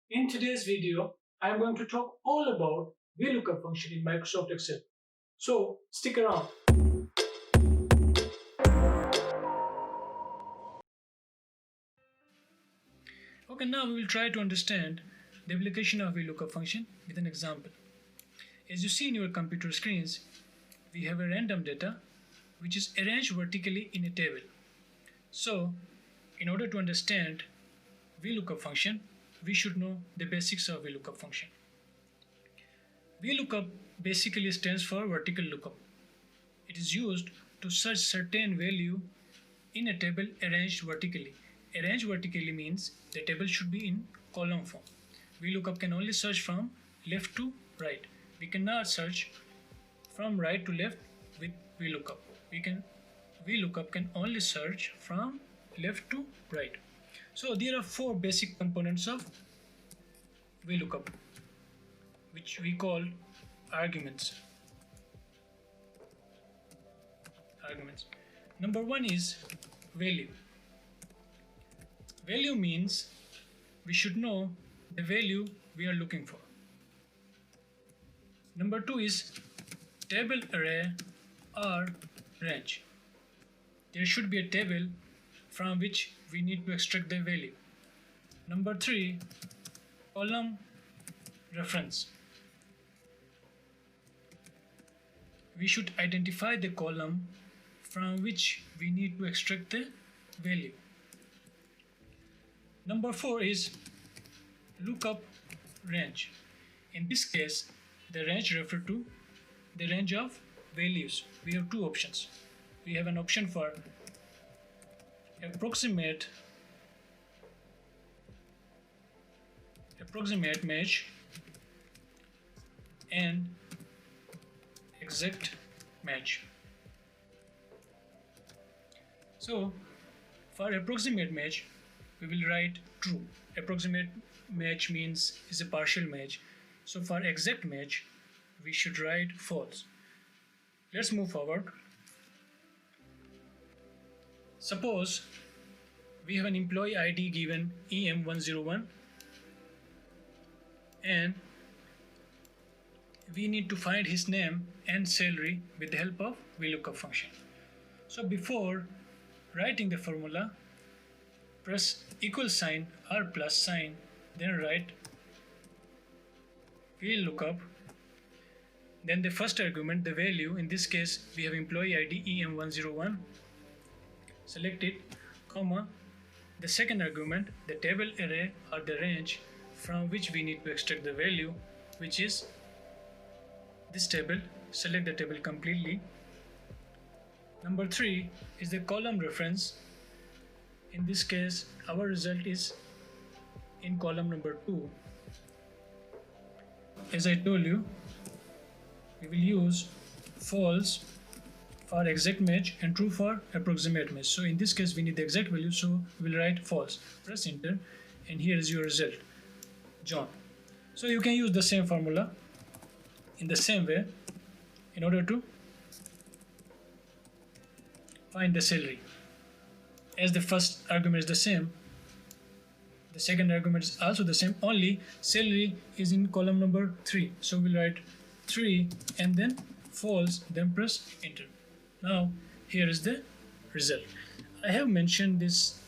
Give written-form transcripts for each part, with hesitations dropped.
In today's video, I am going to talk all about Vlookup function in Microsoft Excel. So stick around. Okay, now we will try to understand the application of Vlookup function with an example. As you see in your computer screens, we have a random data which is arranged vertically in a table. So, in order to understand Vlookup function, we should know the basics of Vlookup function. Vlookup basically stands for vertical lookup. It is used to search certain value in a table arranged vertically. Arranged vertically means the table should be in column form. Vlookup can only search from left to right. We cannot search from right to left with Vlookup. Vlookup can only search from left to right. So there are four basic components of Vlookup, which we call arguments. Number one is value. Value means we should know the value we are looking for. Number two is table array or range. There should be a table from which we need to extract the value. Number three, column reference. We should identify the column from which we need to extract the value. Number four is lookup range. In this case, the range refers to the range of values. We have two options. We have an option for approximate match and exact match. So for approximate match, we will write true. Approximate match means is a partial match. So for exact match, we should write false. Let's move forward. Suppose we have an employee ID given EM101 and we need to find his name and salary with the help of Vlookup function. So before writing the formula, press equal sign or plus sign, then write Vlookup. Then the first argument, the value, in this case we have employee ID EM101, select it, comma, the second argument, the table array or the range from which we need to extract the value, which is this table. Select the table completely. Number three is the column reference. In this case, our result is in column number 2. As I told you, we will use false for exact match and true for approximate match. So in this case, we need the exact value, so we will write false. Press enter, and here is your result, John. So you can use the same formula in the same way in order to find the salary. As the first argument is the same, the second argument is also the same, only salary is in column number 3. So we'll write 3 and then false, then press enter. Now here is the result. I have mentioned this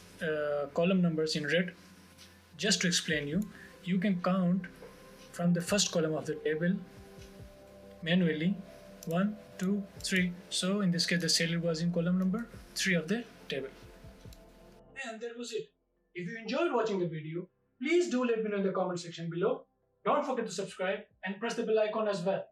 column numbers in red just to explain you. You can count from the first column of the table manually, 1, 2, 3. So in this case, the salary was in column number 3 of the table. And that was it. If you enjoyed watching the video, please do let me know in the comment section below. Don't forget to subscribe and press the bell icon as well.